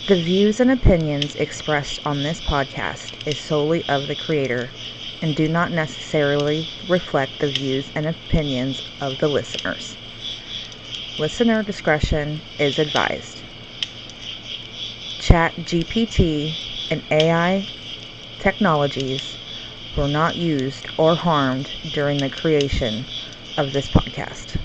The views and opinions expressed on this podcast is solely of the creator and do not necessarily reflect the views and opinions of the listeners. Listener discretion is advised. ChatGPT and AI technologies were not used or harmed during the creation of this podcast.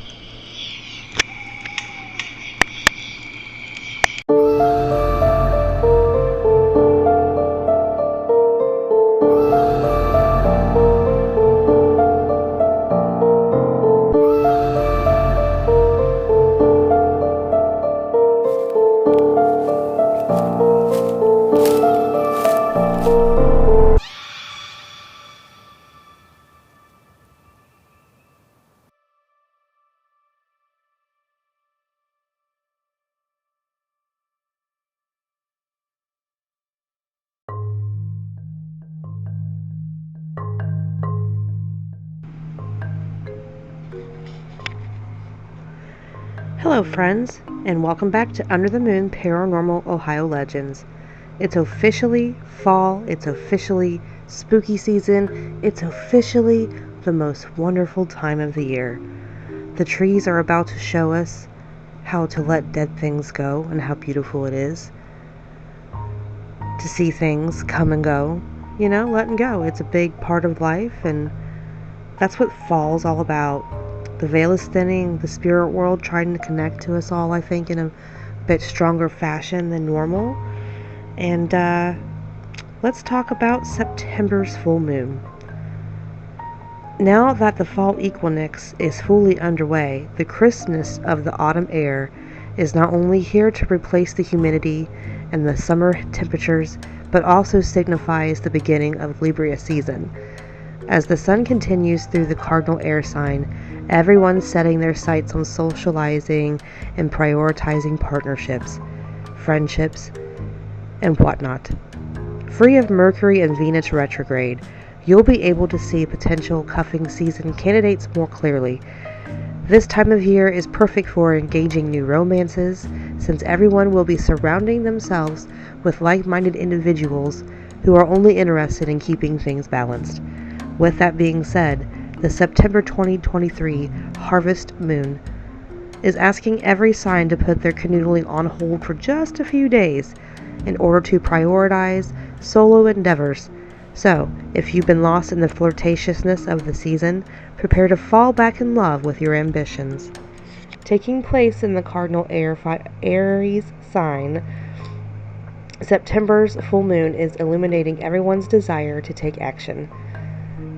Hello friends, and welcome back to Under the Moon Paranormal Ohio Legends. It's officially fall, it's officially spooky season, it's officially the most wonderful time of the year. The trees are about to show us how to let dead things go and how beautiful it is to see things come and go. Letting go. It's a big part of life, and that's what fall's all about. The veil is thinning, the spirit world trying to connect to us all, I think, in a bit stronger fashion than normal. And let's talk about September's full moon. Now that the fall equinox is fully underway, the crispness of the autumn air is not only here to replace the humidity and the summer temperatures, but also signifies the beginning of Libra season. As the sun continues through the cardinal air sign, everyone's setting their sights on socializing and prioritizing partnerships, friendships, and whatnot. Free of Mercury and Venus retrograde, you'll be able to see potential cuffing season candidates more clearly. This time of year is perfect for engaging new romances, since everyone will be surrounding themselves with like-minded individuals who are only interested in keeping things balanced. With that being said, the September 2023 harvest moon is asking every sign to put their canoodling on hold for just a few days in order to prioritize solo endeavors. So, if you've been lost in the flirtatiousness of the season, prepare to fall back in love with your ambitions. Taking place in the cardinal Aries sign, September's full moon is illuminating everyone's desire to take action.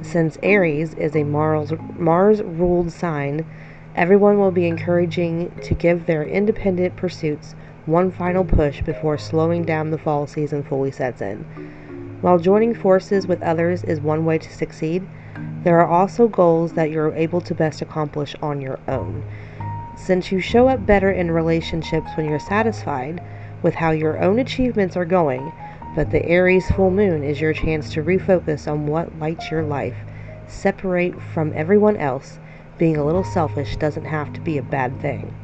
Since Aries is a Mars-ruled sign, everyone will be encouraging to give their independent pursuits one final push before slowing down the fall season fully sets in. While joining forces with others is one way to succeed, there are also goals that you're able to best accomplish on your own. Since you show up better in relationships when you're satisfied with how your own achievements are going, but the Aries full moon is your chance to refocus on what lights your life. Separate from everyone else. Being a little selfish doesn't have to be a bad thing.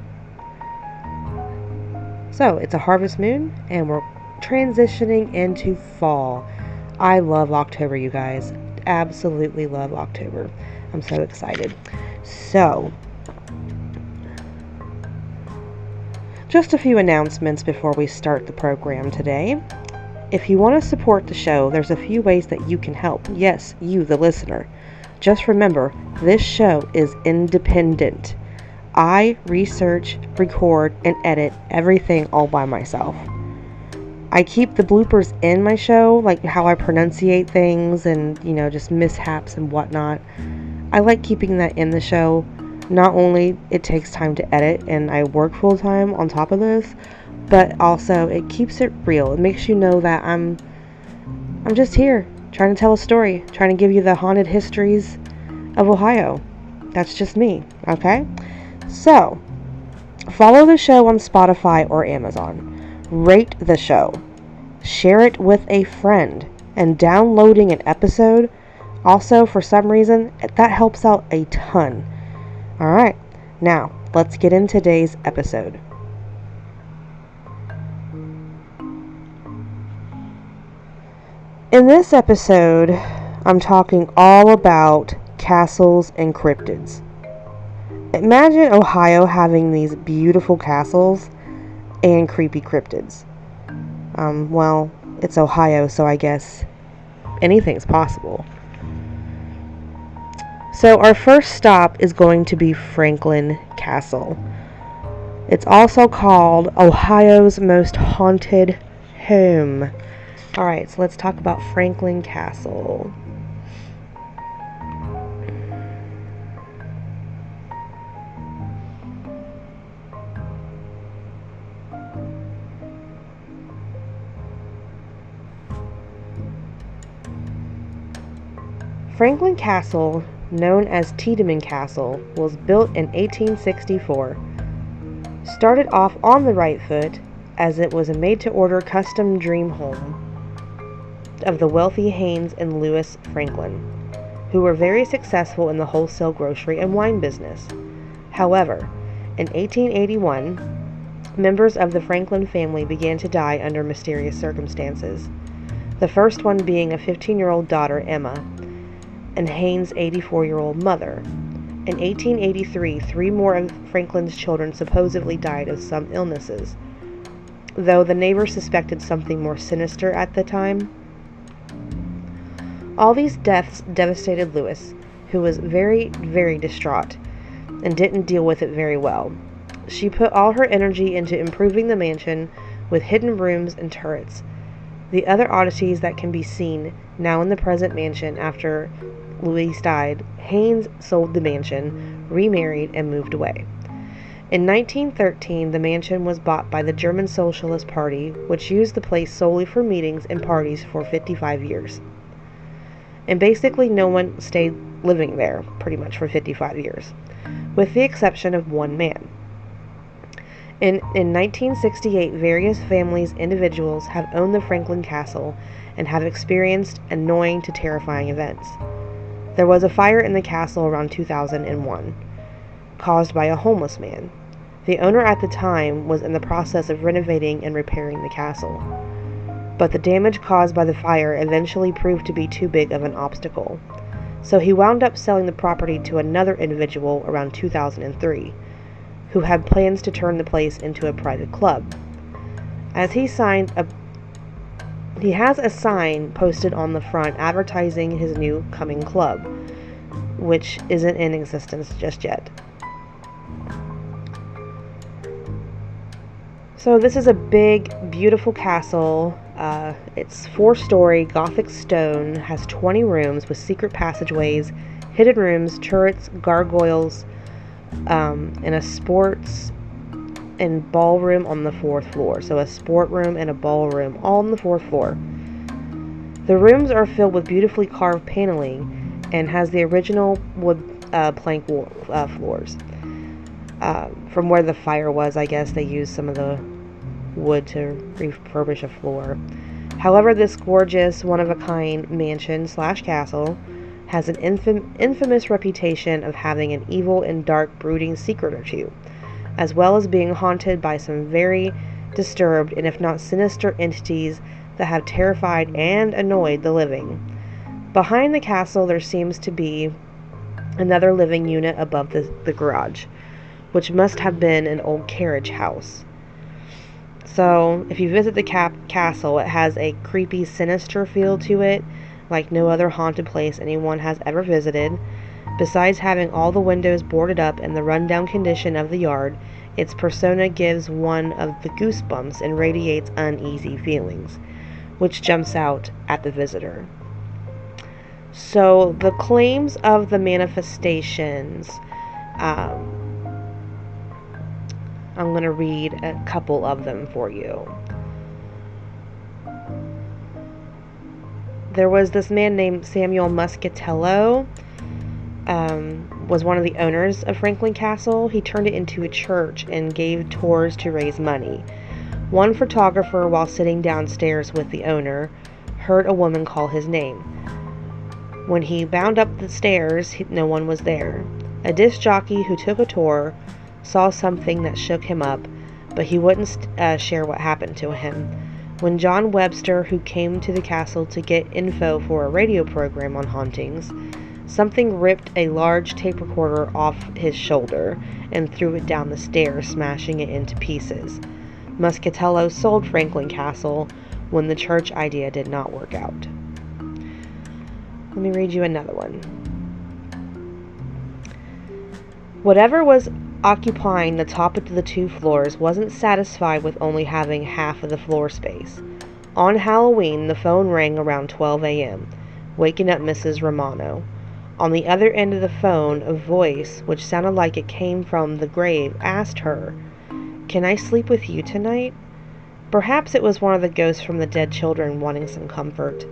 So, it's a harvest moon, and we're transitioning into fall. I love October, you guys. Absolutely love October. I'm so excited. So, just a few announcements before we start the program today. If you want to support the show, there's a few ways that you can help. Yes, you, the listener. Just remember, this show is independent. I research, record, and edit everything all by myself. I keep the bloopers in my show, like how I pronunciate things and, just mishaps and whatnot. I like keeping that in the show. Not only it takes time to edit and I work full time on top of this, but also it keeps it real. It makes you know that I'm just here trying to tell a story, trying to give you the haunted histories of Ohio. That's just me, okay? So, follow the show on Spotify or Amazon. Rate the show. Share it with a friend. And downloading an episode, also for some reason, that helps out a ton. Alright, now let's get into today's episode. In this episode, I'm talking all about castles and cryptids. Imagine Ohio having these beautiful castles and creepy cryptids. Well, it's Ohio, so I guess anything's possible. So our first stop is going to be Franklin Castle. It's also called Ohio's most haunted home. Alright, so let's talk about Franklin Castle. Franklin Castle, known as Tiedemann Castle, was built in 1864. Started off on the right foot, as it was a made-to-order custom dream home of the wealthy Haynes and Lewis Franklin, who were very successful in the wholesale grocery and wine business. However, in 1881, members of the Franklin family began to die under mysterious circumstances, the first one being a 15-year-old daughter, Emma, and Haynes' 84-year-old mother. In 1883, 3 more of Franklin's children supposedly died of some illnesses, though the neighbors suspected something more sinister at the time. All these deaths devastated Lewis, who was very, very distraught and didn't deal with it very well. She put all her energy into improving the mansion with hidden rooms and turrets. The other oddities that can be seen now in the present mansion after Louise died, Haynes sold the mansion, remarried, and moved away. In 1913, the mansion was bought by the German Socialist Party, which used the place solely for meetings and parties for 55 years. And basically no one stayed living there, pretty much, for 55 years, with the exception of one man. In 1968, various families, individuals have owned the Franklin Castle and have experienced annoying to terrifying events. There was a fire in the castle around 2001, caused by a homeless man. The owner at the time was in the process of renovating and repairing the castle, but the damage caused by the fire eventually proved to be too big of an obstacle, so he wound up selling the property to another individual around 2003, who had plans to turn the place into a private club. As he has a sign posted on the front advertising his new coming club, which isn't in existence just yet. So this is a big, beautiful castle. It's 4-story Gothic stone, has 20 rooms with secret passageways, hidden rooms, turrets, gargoyles, and a sports and ballroom on the 4th floor. So a sport room and a ballroom all on the 4th floor. The rooms are filled with beautifully carved paneling and has the original wood plank floors. From where the fire was, I guess they used some of the wood to refurbish a floor. However, this gorgeous, one-of-a-kind mansion/castle has an infamous reputation of having an evil and dark brooding secret or two, as well as being haunted by some very disturbed and if not sinister entities that have terrified and annoyed the living. Behind the castle there seems to be another living unit above the garage, which must have been an old carriage house. So if you visit the castle, it has a creepy, sinister feel to it, like no other haunted place anyone has ever visited. Besides having all the windows boarded up and the rundown condition of the yard, its persona gives one of the goosebumps and radiates uneasy feelings, which jumps out at the visitor. So the claims of the manifestations, I'm going to read a couple of them for you. There was this man named Samuel Muscatello, was one of the owners of Franklin Castle. He turned it into a church and gave tours to raise money. One photographer, while sitting downstairs with the owner, heard a woman call his name. When he bound up the stairs, no one was there. A disc jockey who took a tour saw something that shook him up, but he wouldn't share what happened to him. When John Webster, who came to the castle to get info for a radio program on hauntings, something ripped a large tape recorder off his shoulder and threw it down the stairs, smashing it into pieces. Muscatello sold Franklin Castle when the church idea did not work out. Let me read you another one. Whatever was occupying the top of the 2 floors wasn't satisfied with only having half of the floor space. On Halloween, the phone rang around 12 a.m., waking up Mrs. Romano. On the other end of the phone, a voice, which sounded like it came from the grave, asked her, "Can I sleep with you tonight?" Perhaps it was one of the ghosts from the dead children wanting some comfort.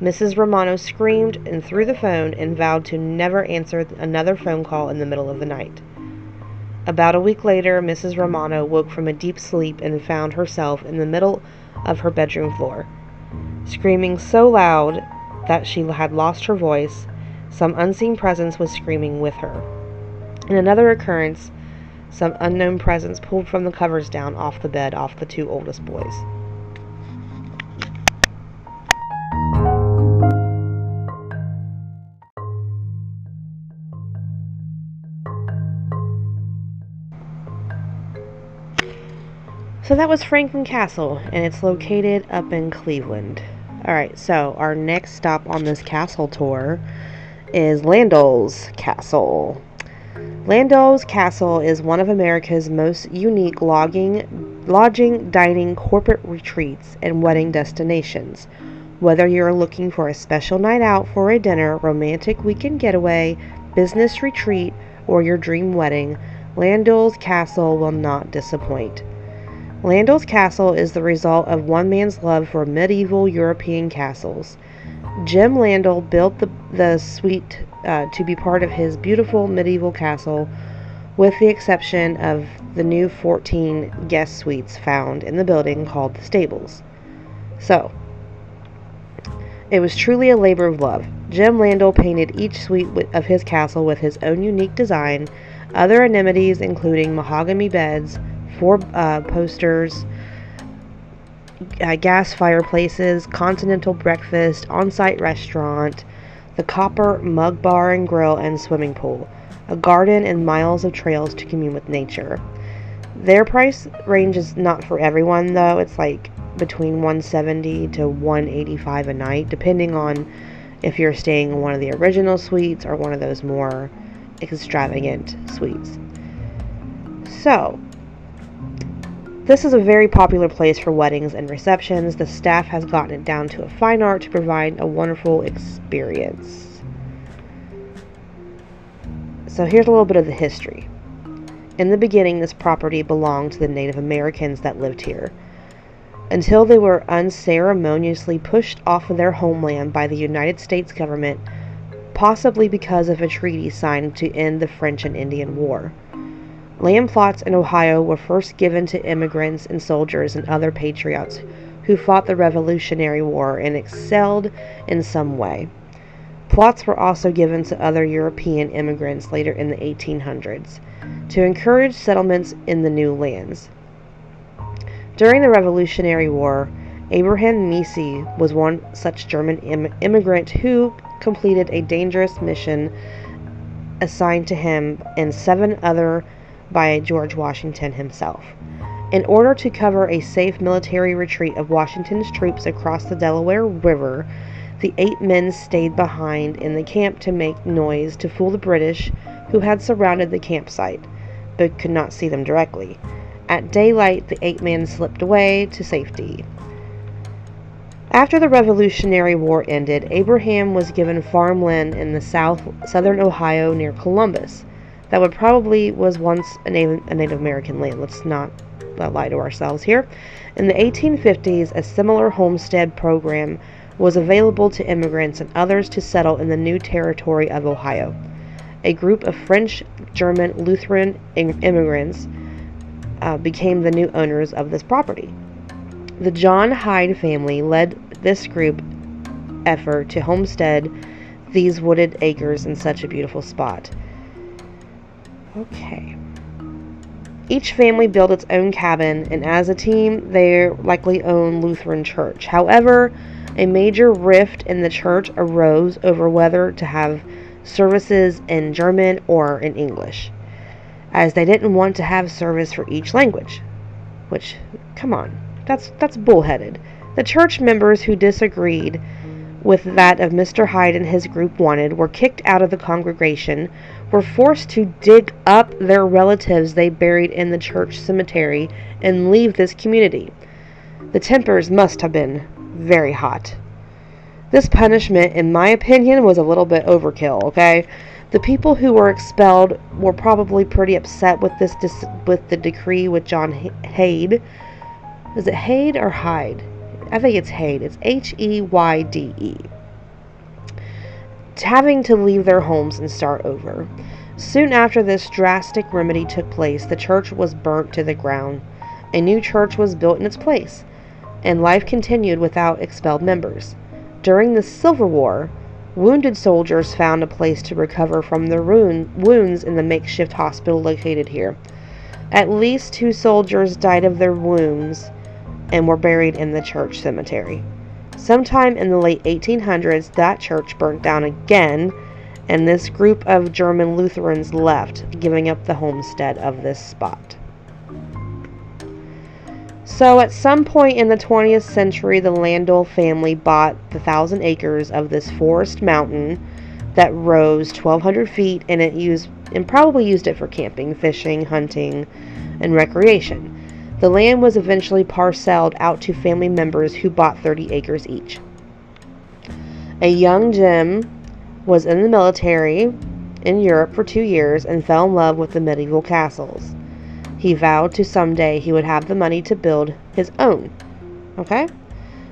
Mrs. Romano screamed and threw the phone and vowed to never answer another phone call in the middle of the night. About a week later, Mrs. Romano woke from a deep sleep and found herself in the middle of her bedroom floor, screaming so loud that she had lost her voice. Some unseen presence was screaming with her. In another occurrence, some unknown presence pulled from the covers down off the bed off the 2 oldest boys. So that was Franklin Castle, and it's located up in Cleveland. Alright, so our next stop on this castle tour is Landol's Castle. Landol's Castle is one of America's most unique lodging, dining, corporate retreats, and wedding destinations. Whether you're looking for a special night out for a dinner, romantic weekend getaway, business retreat, or your dream wedding, Landol's Castle will not disappoint. Landol's Castle is the result of one man's love for medieval European castles. Jim Landel built the suite to be part of his beautiful medieval castle, with the exception of the new 14 guest suites found in the building called the Stables. So, it was truly a labor of love. Jim Landel painted each suite of his castle with his own unique design. Other amenities including mahogany beds, 4 posters, gas fireplaces, continental breakfast, on-site restaurant, the copper mug bar and grill and swimming pool, a garden and miles of trails to commune with nature. Their price range is not for everyone though. It's like between $170 to $185 a night, depending on if you're staying in one of the original suites or one of those more extravagant suites. So, this is a very popular place for weddings and receptions. The staff has gotten it down to a fine art to provide a wonderful experience. So here's a little bit of the history. In the beginning, this property belonged to the Native Americans that lived here, until they were unceremoniously pushed off of their homeland by the United States government, possibly because of a treaty signed to end the French and Indian War. Land plots in Ohio were first given to immigrants and soldiers and other patriots who fought the Revolutionary War and excelled in some way. Plots were also given to other European immigrants later in the 1800s to encourage settlements in the new lands. During the Revolutionary War, Abraham Macy was one such German immigrant who completed a dangerous mission assigned to him and 7 other by George Washington himself. In order to cover a safe military retreat of Washington's troops across the Delaware River, the 8 men stayed behind in the camp to make noise to fool the British who had surrounded the campsite, but could not see them directly. At daylight, the 8 men slipped away to safety. After the Revolutionary War ended, Abraham was given farmland in the southern Ohio near Columbus. That would probably was once a Native American land. Let's not lie to ourselves here. In the 1850s, a similar homestead program was available to immigrants and others to settle in the new territory of Ohio. A group of French, German, Lutheran immigrants became the new owners of this property. The John Hyde family led this group effort to homestead these wooded acres in such a beautiful spot. Okay. Each family built its own cabin, and as a team, they likely owned Lutheran church. However, a major rift in the church arose over whether to have services in German or in English, as they didn't want to have service for each language. Which, come on, that's bullheaded. The church members who disagreed with that of Mr. Hyde and his group wanted were kicked out of the congregation, were forced to dig up their relatives they buried in the church cemetery and leave this community. The tempers must have been very hot. This punishment, in my opinion, was a little bit overkill, okay? The people who were expelled were probably pretty upset with with the decree with John Hyde. Is it Hyde or Hyde? I think it's Hyde. It's Heyde. Having to leave their homes and start over. Soon after this drastic remedy took place, the church was burnt to the ground. A new church was built in its place, and life continued without expelled members. During the Civil War, wounded soldiers found a place to recover from their wounds in the makeshift hospital located here. At least 2 soldiers died of their wounds and were buried in the church cemetery. Sometime in the late 1800s, that church burnt down again, and this group of German Lutherans left, giving up the homestead of this spot. So at some point in the 20th century, the Landau family bought the 1,000 acres of this forest mountain that rose 1,200 feet, and probably used it for camping, fishing, hunting, and recreation. The land was eventually parceled out to family members who bought 30 acres each. A young Jim was in the military in Europe for 2 years and fell in love with the medieval castles. He vowed to someday he would have the money to build his own. Okay?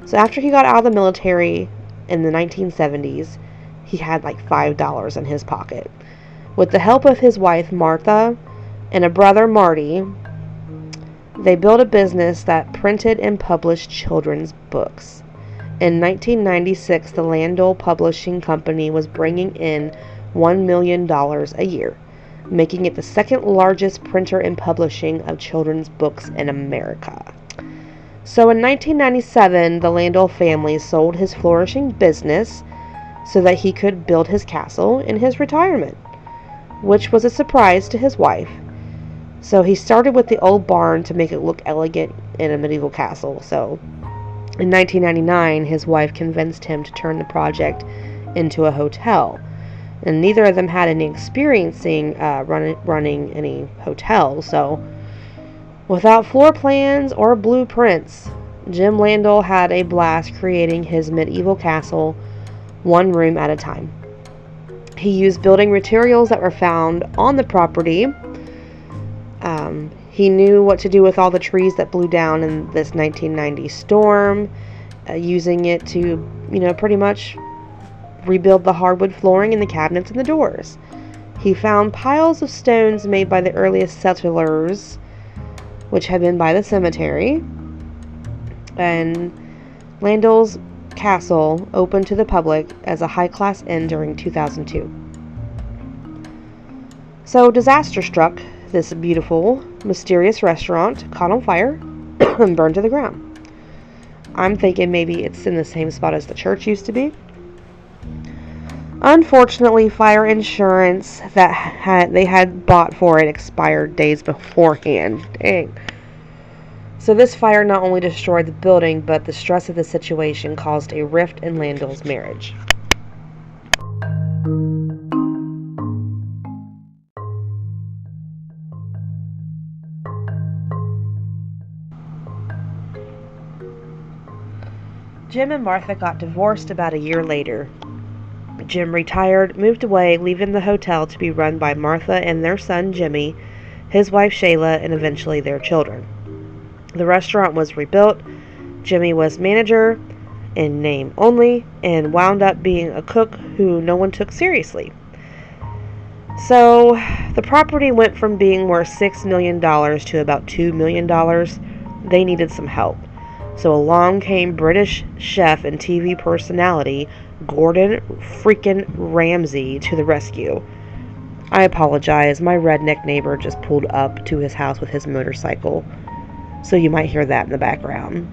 So after he got out of the military in the 1970s, he had like $5 in his pocket. With the help of his wife Martha and a brother Marty, they built a business that printed and published children's books. In 1996, the Landau Publishing Company was bringing in $1 million a year, making it the second largest printer and publishing of children's books in America. So in 1997, the Landau family sold his flourishing business so that he could build his castle in his retirement, which was a surprise to his wife. So he started with the old barn to make it look elegant in a medieval castle. So in 1999, his wife convinced him to turn the project into a hotel. And neither of them had any experience running any hotels. So without floor plans or blueprints, Jim Landau had a blast creating his medieval castle one room at a time. He used building materials that were found on the property. He knew what to do with all the trees that blew down in this 1990 storm, using it to, pretty much rebuild the hardwood flooring in the cabinets and the doors. He found piles of stones made by the earliest settlers, which had been by the cemetery, and Landau's castle opened to the public as a high-class inn during 2002. So disaster struck. This beautiful, mysterious restaurant caught on fire and burned to the ground. I'm thinking maybe it's in the same spot as the church used to be. Unfortunately, fire insurance that they had bought for it expired days beforehand. Dang. So this fire not only destroyed the building, but the stress of the situation caused a rift in Landau's marriage. Jim and Martha got divorced about a year later. Jim retired, moved away, leaving the hotel to be run by Martha and their son Jimmy, his wife Shayla, and eventually their children. The restaurant was rebuilt. Jimmy was manager in name only and wound up being a cook who no one took seriously. So the property went from being worth $6 million to about $2 million. They needed some help. So along came British chef and TV personality Gordon freaking Ramsay to the rescue. I apologize. My redneck neighbor just pulled up to his house with his motorcycle, so you might hear that in the background.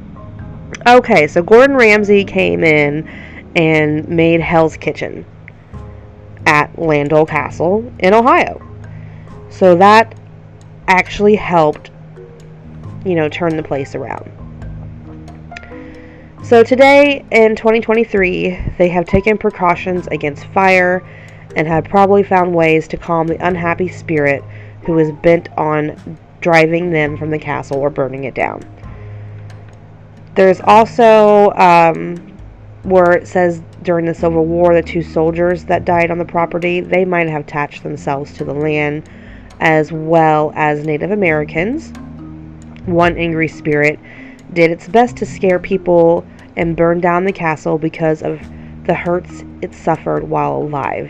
Okay, so Gordon Ramsay came in and made Hell's Kitchen at Landole Castle in Ohio. So that actually helped, turn the place around. So today in 2023, they have taken precautions against fire and have probably found ways to calm the unhappy spirit who is bent on driving them from the castle or burning it down. There's also where it says during the Civil War, the 2 soldiers that died on the property, they might have attached themselves to the land, as well as Native Americans. One angry spirit did its best to scare people and burn down the castle because of the hurts it suffered while alive.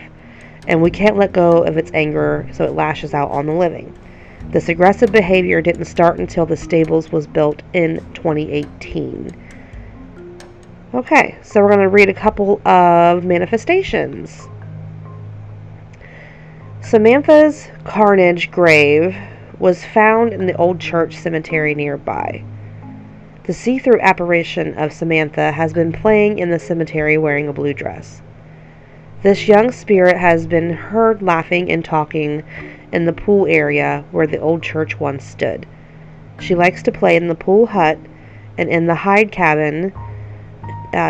And we can't let go of its anger, so it lashes out on the living. This aggressive behavior didn't start until the stables was built in 2018. Okay, so we're going to read a couple of manifestations. Samantha's carnage grave was found in the old church cemetery nearby. The see-through apparition of Samantha has been playing in the cemetery wearing a blue dress. This young spirit has been heard laughing and talking in the pool area where the old church once stood. She likes to play in the pool hut and in the hide cabin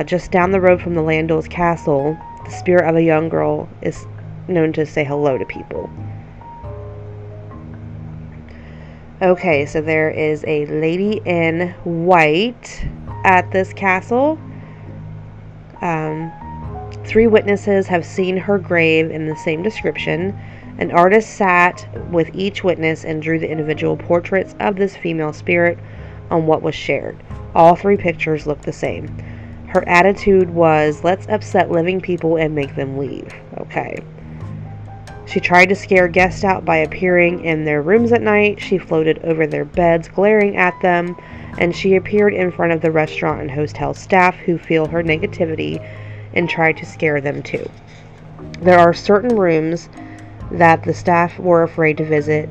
just down the road from the Landole's castle. The spirit of a young girl is known to say hello to people. Okay, so there is a lady in white at this castle. 3 witnesses have seen her grave in the same description. An artist sat with each witness and drew the individual portraits of this female spirit on what was shared. All 3 pictures looked the same. Her attitude was, let's upset living people and make them leave. Okay. She tried to scare guests out by appearing in their rooms at night. She floated over their beds, glaring at them, and she appeared in front of the restaurant and hotel staff who feel her negativity and tried to scare them too. There are certain rooms that the staff were afraid to visit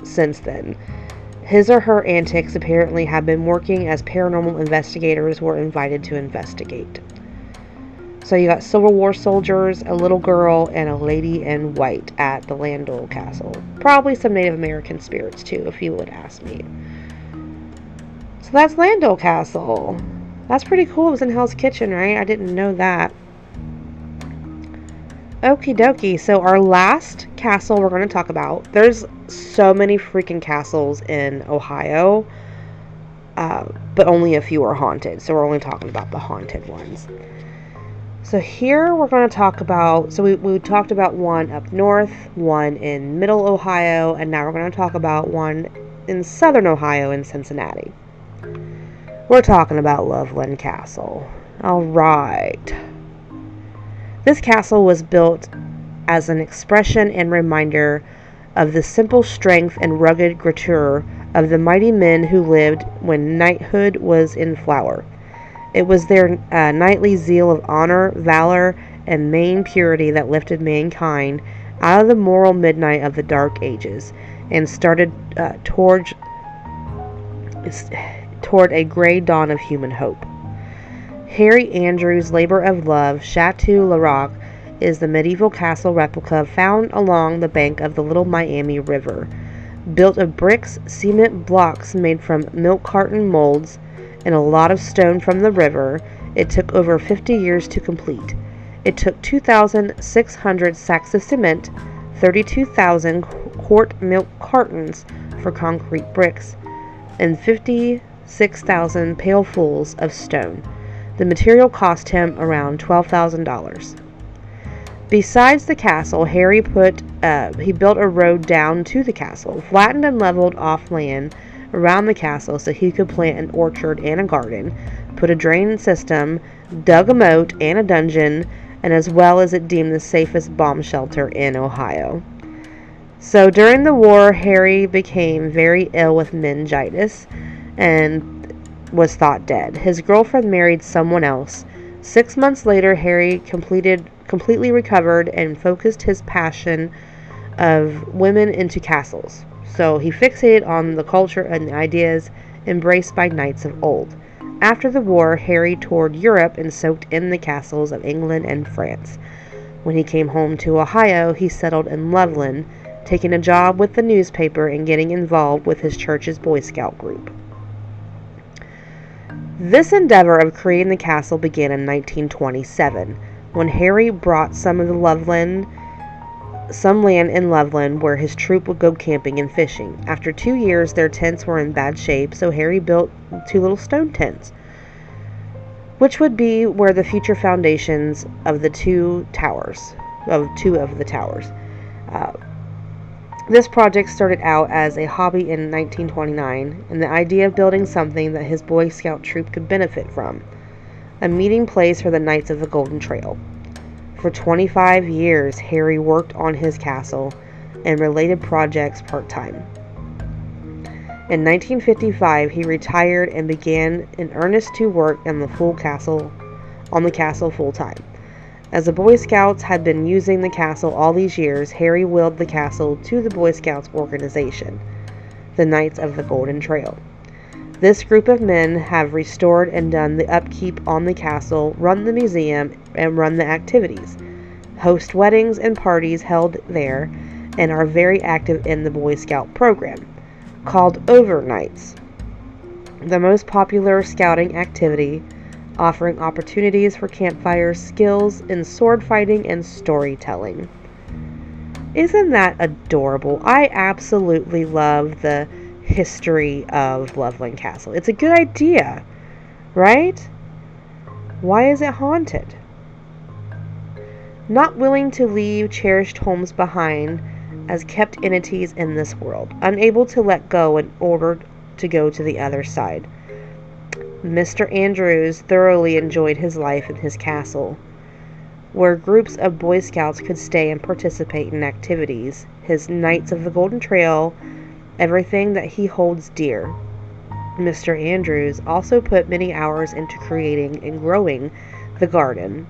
since then. His or her antics apparently have been working as paranormal investigators were invited to investigate. So you got Civil War soldiers, a little girl, and a lady in white at the Landole Castle. Probably some Native American spirits too, if you would ask me. So that's Landole Castle. That's pretty cool. It was in Hell's Kitchen, right? I didn't know that. Okie dokie. So our last castle we're going to talk about. There's so many freaking castles in Ohio, but only a few are haunted. So we're only talking about the haunted ones. So here we're going to talk about, so we talked about one up north, one in middle Ohio, and now we're going to talk about one in southern Ohio in Cincinnati. We're talking about Loveland Castle. Alright. This castle was built as an expression and reminder of the simple strength and rugged grandeur of the mighty men who lived when knighthood was in flower. It was their knightly zeal of honor, valor, and main purity that lifted mankind out of the moral midnight of the Dark Ages and started toward a gray dawn of human hope. Harry Andrews' labor of love, Chateau La Roque, is the medieval castle replica found along the bank of the Little Miami River. Built of bricks, cement blocks made from milk carton molds, and a lot of stone from the river, it took over 50 years to complete. It took 2,600 sacks of cement, 32,000 quart milk cartons for concrete bricks, and 56,000 pailfuls of stone. The material cost him around $12,000. Besides the castle, Harry built a road down to the castle, flattened and leveled off land around the castle so he could plant an orchard and a garden, put a drain system, dug a moat and a dungeon, and as well as it deemed the safest bomb shelter in Ohio. So during the war, Harry became very ill with meningitis and was thought dead. His girlfriend married someone else. 6 months later, Harry completely recovered and focused his passion of women into castles. So he fixated on the culture and the ideas embraced by knights of old. After the war, Harry toured Europe and soaked in the castles of England and France. When he came home to Ohio, he settled in Loveland, taking a job with the newspaper and getting involved with his church's Boy Scout group. This endeavor of creating the castle began in 1927, when Harry bought some land in Loveland where his troop would go camping and fishing. After 2 years, their tents were in bad shape, so Harry built 2 little stone tents, which would be where the future foundations of two of the towers. This project started out as a hobby in 1929, and the idea of building something that his Boy Scout troop could benefit from, a meeting place for the Knights of the Golden Trail. For 25 years, Harry worked on his castle and related projects part-time. In 1955, he retired and began in earnest to work on the castle full-time. As the Boy Scouts had been using the castle all these years, Harry willed the castle to the Boy Scouts organization, the Knights of the Golden Trail. This group of men have restored and done the upkeep on the castle, run the museum, and run the activities, host weddings and parties held there, and are very active in the Boy Scout program, called Overnights, the most popular scouting activity, offering opportunities for campfire skills in sword fighting and storytelling. Isn't that adorable? I absolutely love the history of Loveland Castle. It's a good idea, right? Why is it haunted? Not willing to leave cherished homes behind as kept entities in this world, unable to let go in order to go to the other side. Mr. Andrews thoroughly enjoyed his life in his castle, where groups of Boy Scouts could stay and participate in activities, his Knights of the Golden Trail, everything that he holds dear. Mr. Andrews also put many hours into creating and growing the garden.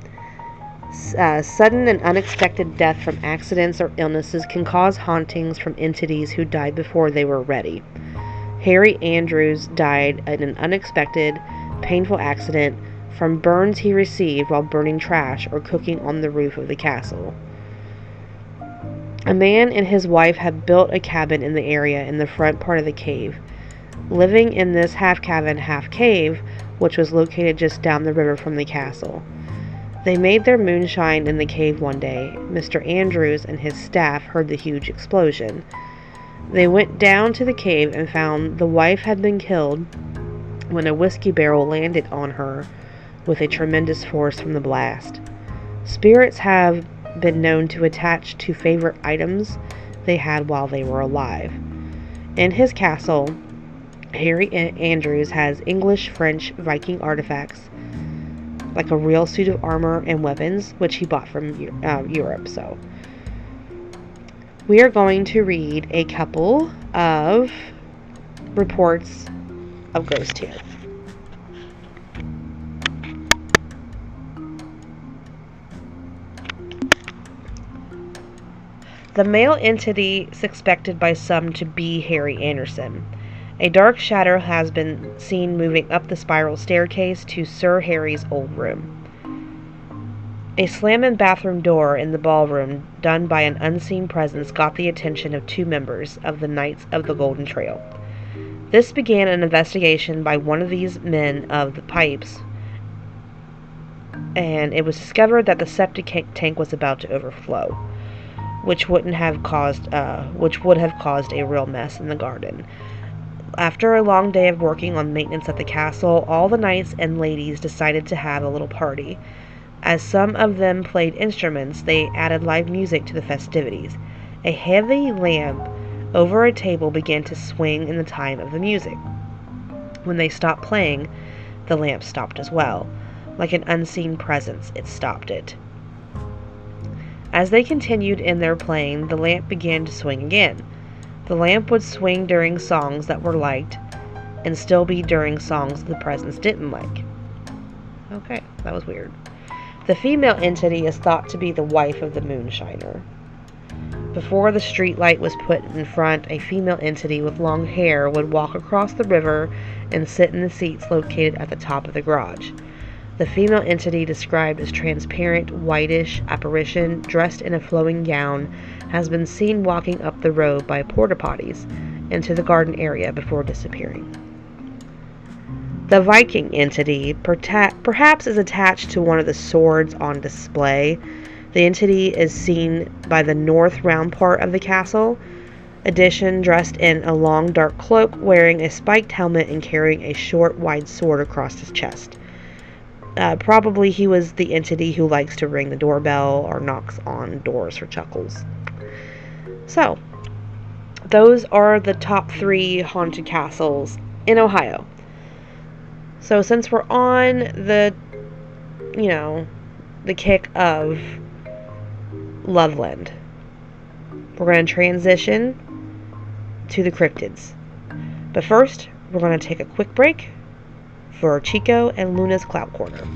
Sudden and unexpected death from accidents or illnesses can cause hauntings from entities who died before they were ready. Harry Andrews died in an unexpected, painful accident from burns he received while burning trash or cooking on the roof of the castle. A man and his wife had built a cabin in the area in the front part of the cave. Living in this half-cabin, half-cave, which was located just down the river from the castle. They made their moonshine in the cave one day. Mr. Andrews and his staff heard the huge explosion. They went down to the cave and found the wife had been killed when a whiskey barrel landed on her with a tremendous force from the blast. Spirits have been known to attach to favorite items they had while they were alive. In his castle, Harry Andrews has English, French, Viking artifacts, like a real suit of armor and weapons, which he bought from Europe. So we are going to read a couple of reports of ghosts here. The male entity suspected by some to be Harry Anderson. A dark shadow has been seen moving up the spiral staircase to Sir Harry's old room. A slamming bathroom door in the ballroom, done by an unseen presence, got the attention of 2 members of the Knights of the Golden Trail. This began an investigation by one of these men of the pipes, and it was discovered that the septic tank was about to overflow, which would have caused a real mess in the garden. After a long day of working on maintenance at the castle, all the knights and ladies decided to have a little party. As some of them played instruments, they added live music to the festivities. A heavy lamp over a table began to swing in the time of the music. When they stopped playing, the lamp stopped as well. Like an unseen presence, it stopped it. As they continued in their playing, the lamp began to swing again. The lamp would swing during songs that were liked, and still be during songs the presence didn't like. Okay, that was weird. The female entity is thought to be the wife of the moonshiner. Before the street light was put in front, a female entity with long hair would walk across the river and sit in the seats located at the top of the garage. The female entity, described as transparent, whitish apparition dressed in a flowing gown, has been seen walking up the road by porta potties into the garden area before disappearing. The Viking entity perhaps is attached to one of the swords on display. The entity is seen by the north round part of the castle addition, dressed in a long dark cloak, wearing a spiked helmet and carrying a short wide sword across his chest. Probably he was the entity who likes to ring the doorbell or knocks on doors for chuckles. So, those are the top 3 haunted castles in Ohio. So since we're on the kick of Loveland, we're going to transition to the cryptids. But first, we're going to take a quick break for Chico and Luna's Clout Corner.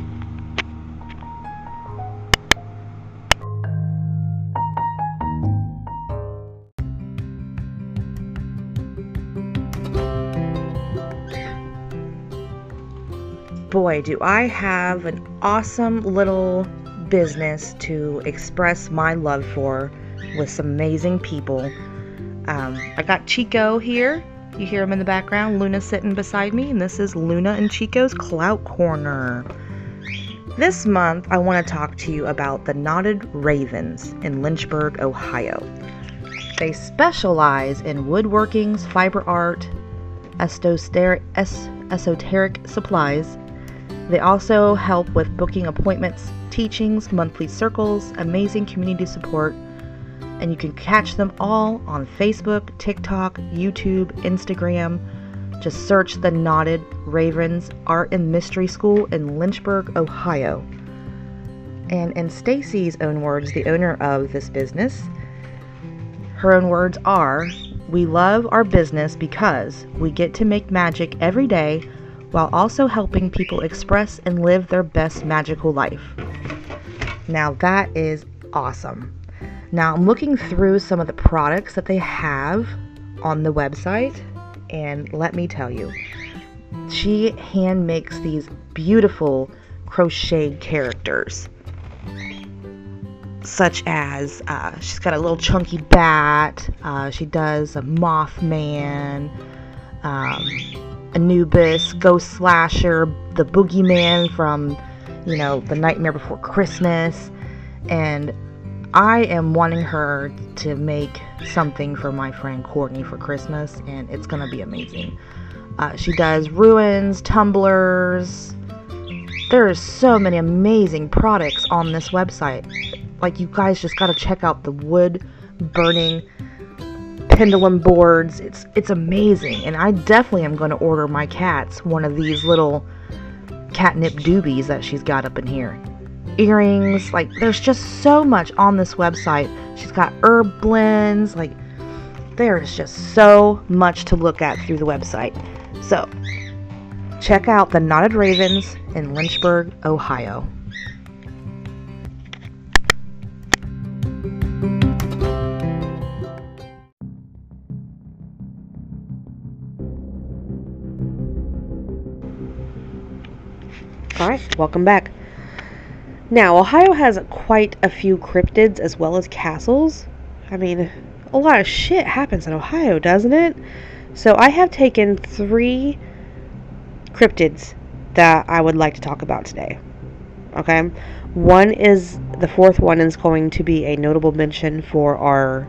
Boy, do I have an awesome little business to express my love for with some amazing people. I got Chico here. You hear him in the background. Luna's sitting beside me, and this is Luna and Chico's Clout Corner. This month, I want to talk to you about the Knotted Ravens in Lynchburg, Ohio. They specialize in woodworkings, fiber art, esoteric supplies. They also help with booking appointments, teachings, monthly circles, amazing community support, and you can catch them all on Facebook, TikTok, YouTube, Instagram. Just search the Knotted Ravens Art and Mystery School in Lynchburg, Ohio. And in Stacy's own words, the owner of this business, her own words are, "We love our business because we get to make magic every day while also helping people express and live their best magical life." Now that is awesome. Now I'm looking through some of the products that they have on the website, and let me tell you, she hand makes these beautiful crocheted characters, such as she's got a little chunky bat, she does a Mothman, Anubis, Ghost Slasher, the Boogeyman from, The Nightmare Before Christmas, and I am wanting her to make something for my friend Courtney for Christmas, and it's going to be amazing. She does ruins, tumblers. There's so many amazing products on this website. Like, you guys just got to check out the wood burning pendulum boards. It's amazing, and I definitely am going to order my cats one of these little catnip doobies that she's got up in here. Earrings, like, there's just so much on this website. She's got herb blends, like, there's just so much to look at through the website. So check out the Knotted Ravens in Lynchburg, Ohio. Alright, welcome back. Now, Ohio has quite a few cryptids as well as castles. I mean, a lot of shit happens in Ohio, doesn't it? So I have taken 3 cryptids that I would like to talk about today. Okay? The 4th one is going to be a notable mention for our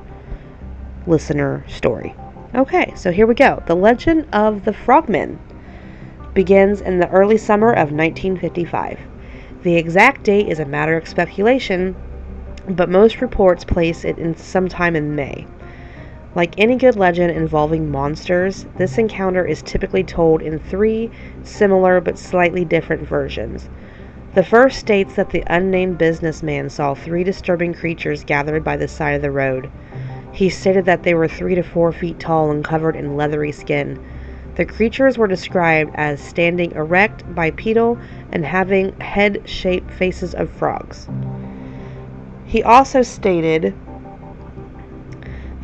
listener story. Okay, so here we go. The Legend of the Frogmen begins in the early summer of 1955. The exact date is a matter of speculation, but most reports place it in sometime in May. Like any good legend involving monsters, this encounter is typically told in 3 similar but slightly different versions. The first states that the unnamed businessman saw 3 disturbing creatures gathered by the side of the road. He stated that they were 3 to 4 feet tall and covered in leathery skin. The creatures were described as standing erect, bipedal, and having head-shaped faces of frogs. He also stated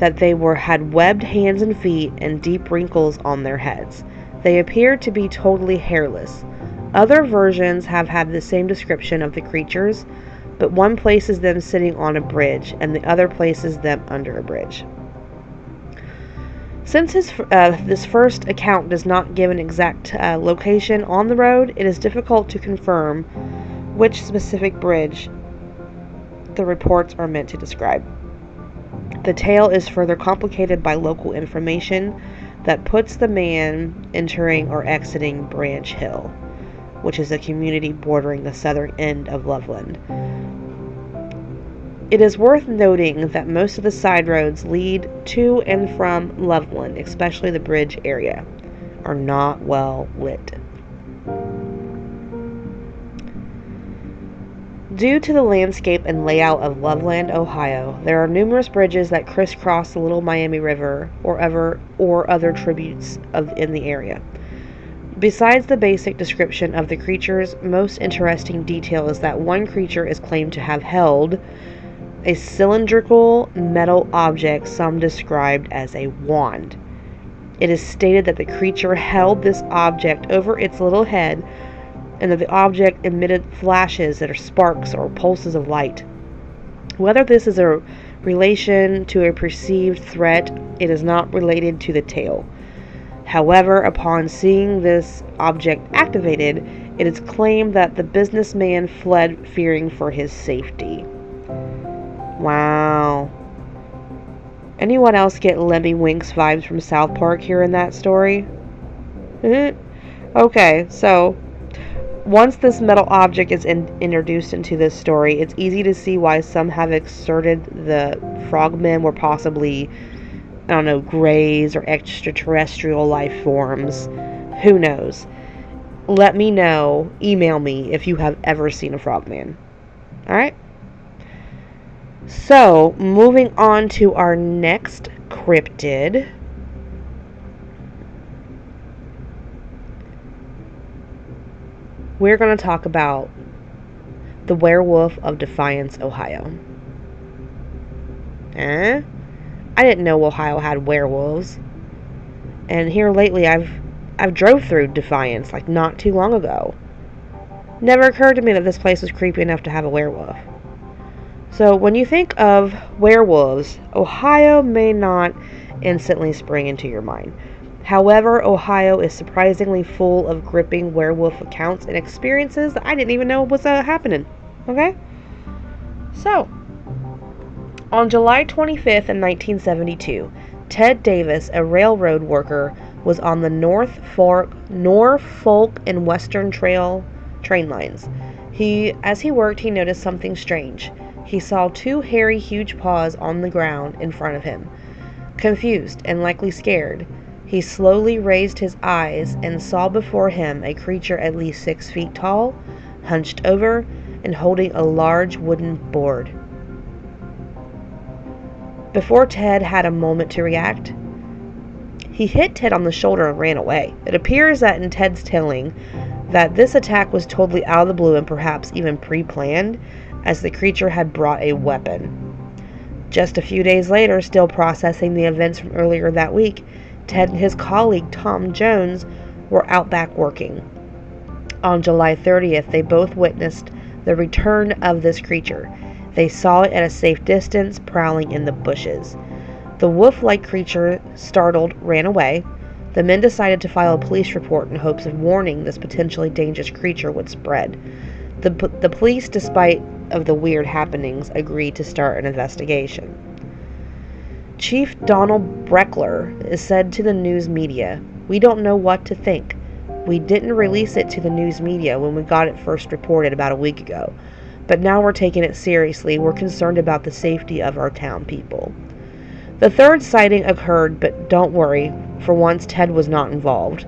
that they had webbed hands and feet and deep wrinkles on their heads. They appeared to be totally hairless. Other versions have had the same description of the creatures, but one places them sitting on a bridge and the other places them under a bridge. Since this first account does not give an exact location on the road, it is difficult to confirm which specific bridge the reports are meant to describe. The tale is further complicated by local information that puts the man entering or exiting Branch Hill, which is a community bordering the southern end of Loveland. It is worth noting that most of the side roads lead to and from Loveland, especially the bridge area, are not well lit. Due to the landscape and layout of Loveland, Ohio, there are numerous bridges that crisscross the Little Miami River or other tributes in the area. Besides the basic description of the creatures, most interesting detail is that one creature is claimed to have held a cylindrical metal object some described as a wand. It is stated that the creature held this object over its little head and that the object emitted flashes that are sparks or pulses of light. Whether this is a relation to a perceived threat, it is not related to the tale. However, upon seeing this object activated, it is claimed that the businessman fled fearing for his safety. Wow. Anyone else get Lemmy Winks vibes from South Park here in that story? Okay, so once this metal object is introduced into this story, it's easy to see why some have asserted the frogmen were possibly, I don't know, greys or extraterrestrial life forms. Who knows? Let me know. Email me if you have ever seen a frogman. Alright? So, moving on to our next cryptid. We're going to talk about the werewolf of Defiance, Ohio. I didn't know Ohio had werewolves. And here lately I've drove through Defiance like not too long ago. Never occurred to me that this place was creepy enough to have a werewolf. So when you think of werewolves, Ohio may not instantly spring into your mind. However, Ohio is surprisingly full of gripping werewolf accounts and experiences that I didn't even know was happening. Okay? So, on July 25th in 1972, Ted Davis, a railroad worker, was on the Norfolk and Western train lines. As he worked, he noticed something strange. He saw two hairy, huge paws on the ground in front of him. Confused and likely scared, he slowly raised his eyes and saw before him a creature at least 6 feet tall, hunched over, and holding a large wooden board. Before Ted had a moment to react, he hit Ted on the shoulder and ran away. It appears that in Ted's telling that this attack was totally out of the blue and perhaps even pre-planned, as the creature had brought a weapon. Just a few days later, still processing the events from earlier that week, Ted and his colleague Tom Jones were out back working. On July 30th, they both witnessed the return of this creature. They saw it at a safe distance, prowling in the bushes. The wolf-like creature, startled, ran away. The men decided to file a police report in hopes of warning this potentially dangerous creature would spread. The police, despite of the weird happenings, agreed to start an investigation. Chief Donald Breckler is said to the news media, "We don't know what to think. We didn't release it to the news media when we got it first reported about a week ago. But now we're taking it seriously. We're concerned about the safety of our town people." The third sighting occurred, but don't worry, for once Ted was not involved.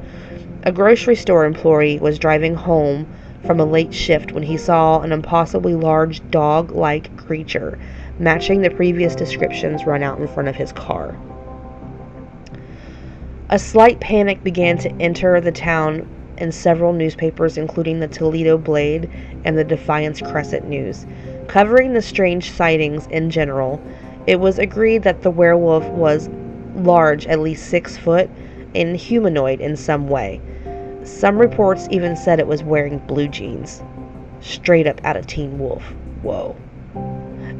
A grocery store employee was driving home from a late shift when he saw an impossibly large dog-like creature, matching the previous descriptions, run out in front of his car. A slight panic began to enter the town, and several newspapers, including the Toledo Blade and the Defiance Crescent News, covering the strange sightings in general It was agreed that the werewolf was large, at least 6 foot, and humanoid in some way. Some reports even said it was wearing blue jeans. Straight up out of Teen Wolf. Whoa.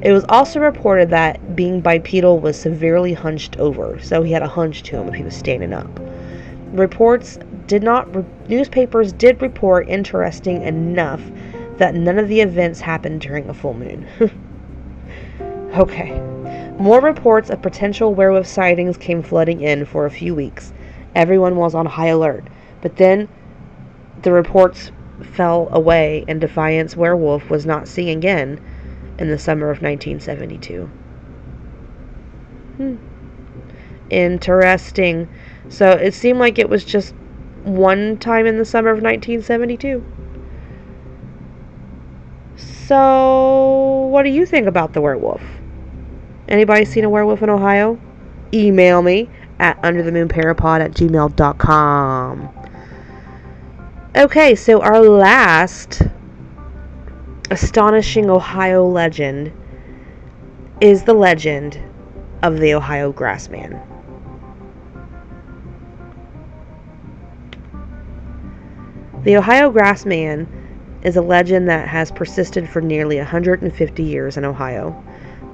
It was also reported that being bipedal was severely hunched over, so he had a hunch to him if he was standing up. Newspapers did report interesting enough that none of the events happened during a full moon. Okay. More reports of potential werewolf sightings came flooding in for a few weeks. Everyone was on high alert, but then the reports fell away and Defiance werewolf was not seen again in the summer of 1972. Interesting. So it seemed like it was just one time in the summer of 1972. So, what do you think about the werewolf? Anybody seen a werewolf in Ohio? Email me at underthemoonparapod@gmail.com. Okay, so our last astonishing Ohio legend is the legend of the Ohio Grassman. The Ohio Grassman is a legend that has persisted for nearly 150 years in Ohio.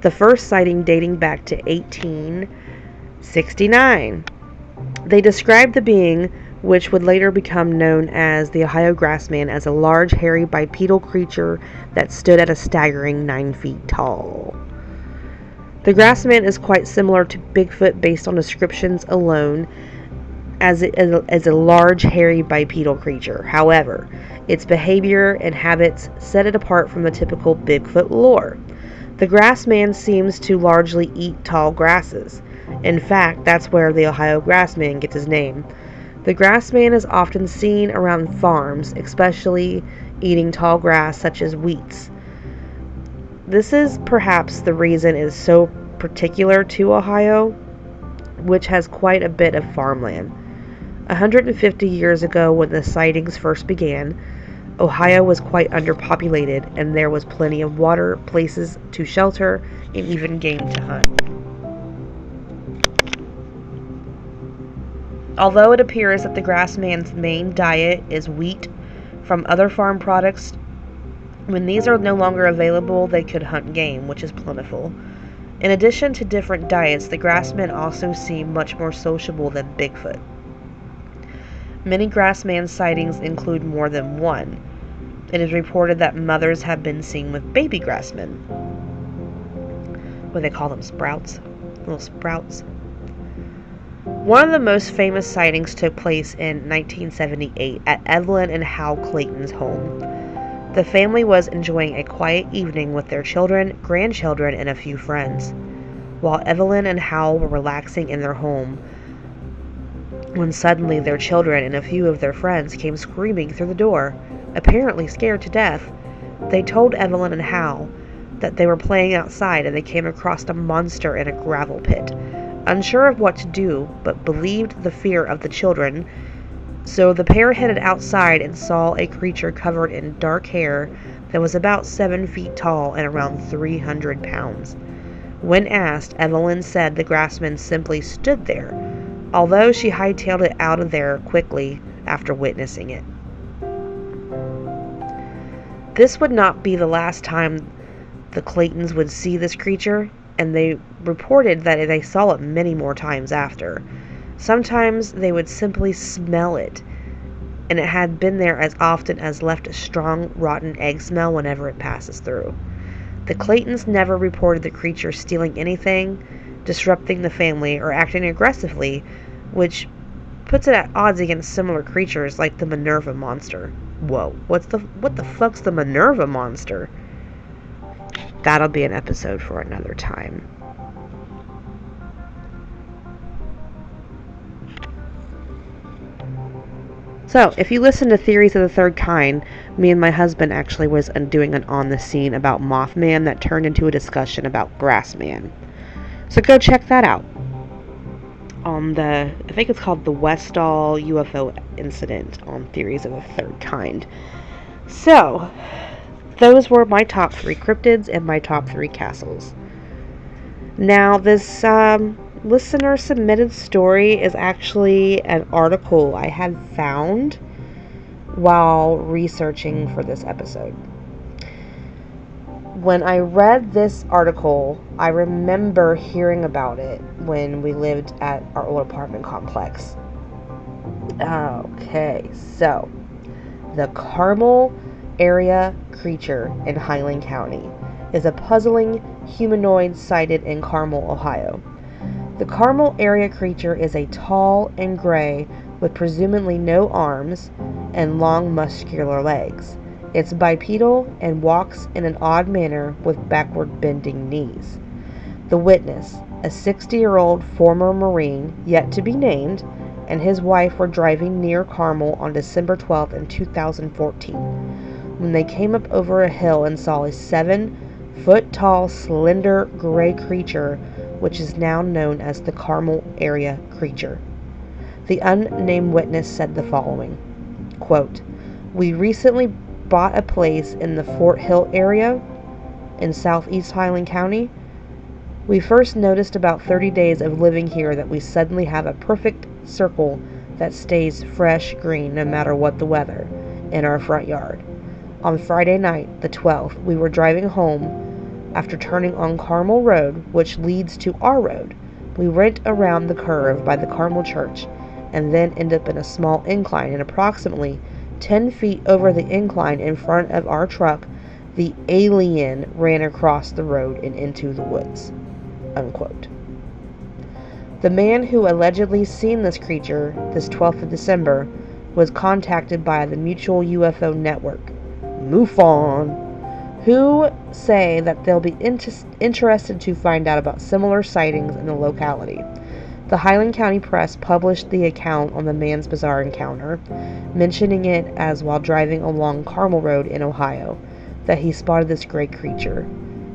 The first sighting dating back to 1869. They described the being, which would later become known as the Ohio Grassman, as a large, hairy, bipedal creature that stood at a staggering 9 feet tall. The Grassman is quite similar to Bigfoot based on descriptions alone, as a large, hairy, bipedal creature. However, its behavior and habits set it apart from the typical Bigfoot lore. The Grassman seems to largely eat tall grasses. In fact, that's where the Ohio Grassman gets his name. The Grassman is often seen around farms, especially eating tall grass such as wheats. This is perhaps the reason it is so particular to Ohio, which has quite a bit of farmland. 150 years ago, when the sightings first began, Ohio was quite underpopulated, and there was plenty of water, places to shelter, and even game to hunt. Although it appears that the Grassman's main diet is wheat from other farm products, when these are no longer available, they could hunt game, which is plentiful. In addition to different diets, the Grassmen also seem much more sociable than Bigfoot. Many Grassman sightings include more than one. It is reported that mothers have been seen with baby Grassmen. What do they call them? Sprouts? Little sprouts. One of the most famous sightings took place in 1978 at Evelyn and Hal Clayton's home. The family was enjoying a quiet evening with their children, grandchildren, and a few friends. While Evelyn and Hal were relaxing in their home, when suddenly their children and a few of their friends came screaming through the door, apparently scared to death. They told Evelyn and Hal that they were playing outside and they came across a monster in a gravel pit. Unsure of what to do, but believed the fear of the children, so the pair headed outside and saw a creature covered in dark hair that was about 7 feet tall and around 300 pounds. When asked, Evelyn said the Grassman simply stood there, although she hightailed it out of there quickly after witnessing it. This would not be the last time the Claytons would see this creature, and they reported that they saw it many more times after. Sometimes they would simply smell it, and it had been there as often as left a strong, rotten egg smell whenever it passes through. The Claytons never reported the creature stealing anything, disrupting the family, or acting aggressively, which puts it at odds against similar creatures like the Minerva monster. Whoa, what the fuck's the Minerva monster? That'll be an episode for another time. So, if you listen to Theories of the Third Kind, me and my husband actually was doing an On the Scene about Mothman that turned into a discussion about Grassman. So go check that out. I think it's called the Westall UFO Incident on Theories of the Third Kind. So, those were my top 3 cryptids and my top 3 castles. Now, this listener submitted story is actually an article I had found while researching for this episode. When I read this article, I remember hearing about it when we lived at our old apartment complex. Okay, so the Carmel Creature in Highland County is a puzzling humanoid sighted in Carmel, Ohio. The Carmel Creature is a tall and gray with presumably no arms and long muscular legs. It's bipedal and walks in an odd manner with backward bending knees. The witness, a 60-year-old former Marine, yet to be named, and his wife were driving near Carmel on December 12th in 2014 when they came up over a hill and saw a 7-foot-tall, slender gray creature which is now known as the Carmel Creature. The unnamed witness said the following, quote, "We recently bought a place in the Fort Hill area in southeast Highland County. We first noticed about 30 days of living here that we suddenly have a perfect circle that stays fresh green no matter what the weather in our front yard. On Friday night, the 12th, we were driving home after turning on Carmel Road, which leads to our road. We went around the curve by the Carmel Church and then end up in a small incline, and approximately 10 feet over the incline in front of our truck, the alien ran across the road and into the woods." Unquote. The man who allegedly seen this creature this 12th of December was contacted by the Mutual UFO Network, MUFON, who say that they'll be interested to find out about similar sightings in the locality. The Highland County Press published the account on the man's bizarre encounter, mentioning it as while driving along Carmel Road in Ohio, that he spotted this great creature.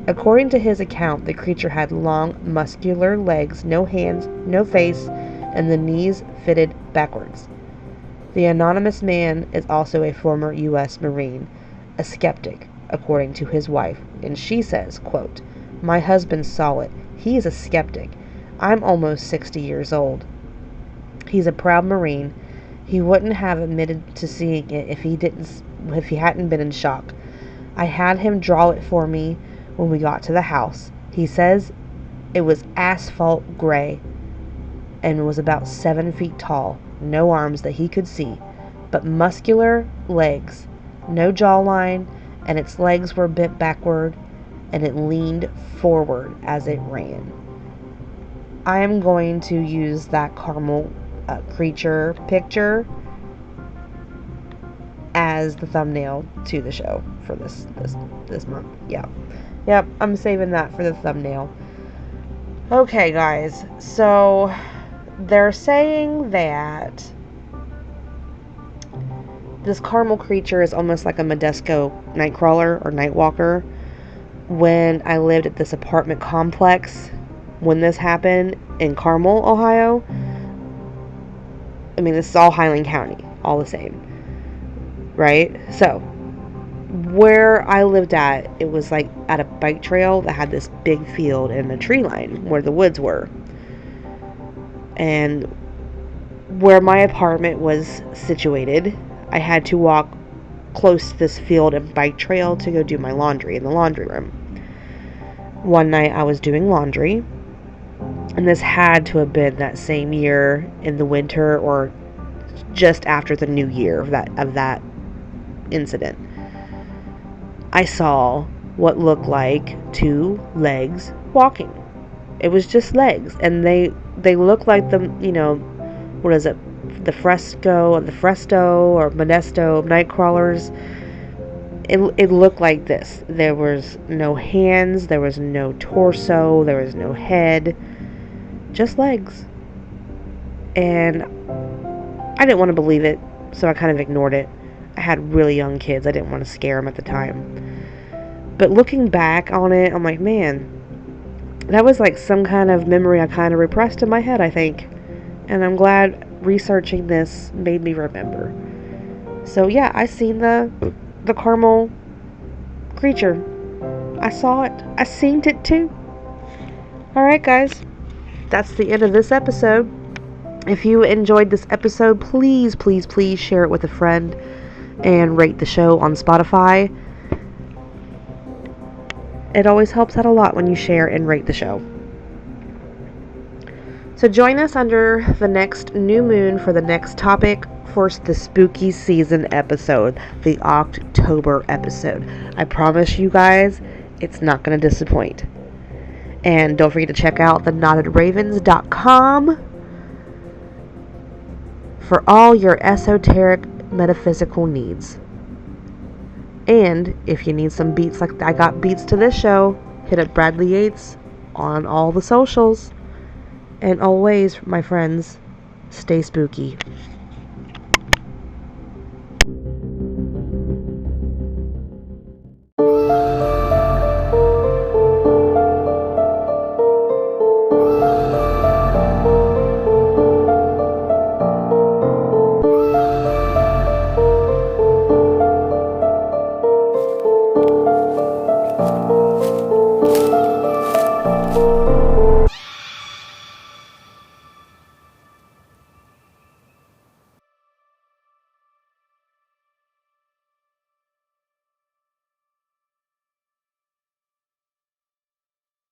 According to his account, the creature had long, muscular legs, no hands, no face, and the knees fitted backwards. The anonymous man is also a former U.S. Marine, a skeptic, according to his wife, and she says, quote, "My husband saw it. He is a skeptic. I'm almost 60 years old. He's a proud Marine. He wouldn't have admitted to seeing it if he hadn't been in shock. I had him draw it for me when we got to the house. He says it was asphalt gray and was about 7 feet tall, no arms that he could see, but muscular legs, no jawline, and its legs were bent backward and it leaned forward as it ran." I am going to use that Carmel Creature picture as the thumbnail to the show for this month. Yep, I'm saving that for the thumbnail. Okay, guys, so they're saying that this Carmel Creature is almost like a Modesto nightcrawler or nightwalker. When I lived at this apartment complex, when this happened in Carmel, Ohio, I mean, this is all Highland County, all the same, right? So, where I lived at, it was like at a bike trail that had this big field and a tree line where the woods were. And where my apartment was situated, I had to walk close to this field and bike trail to go do my laundry in the laundry room. One night I was doing laundry, and this had to have been that same year in the winter or just after the new year of that incident. I saw what looked like 2 legs walking. It was just legs, and they look like the, what is it, the Fresco or Modesto Nightcrawlers. It looked like this. There was no hands, there was no torso, there was no head, just legs. And I didn't want to believe it, so I kind of ignored it. I had really young kids. I didn't want to scare them at the time. But looking back on it, I'm like, man, that was like some kind of memory I kind of repressed in my head, I think. And I'm glad researching this made me remember. So yeah, I seen the Carmel Creature. I saw it. I seen it too. Alright, guys. That's the end of this episode. If you enjoyed this episode, please, please, please share it with a friend and rate the show on Spotify. It always helps out a lot when you share and rate the show. So join us under the next new moon for the next topic for the spooky season episode, the October episode. I promise you guys, it's not going to disappoint. And don't forget to check out theknottedravens.com for all your esoteric metaphysical needs. And if you need some beats like I got beats to this show, hit up Bradley Yates on all the socials. And always, my friends, stay spooky.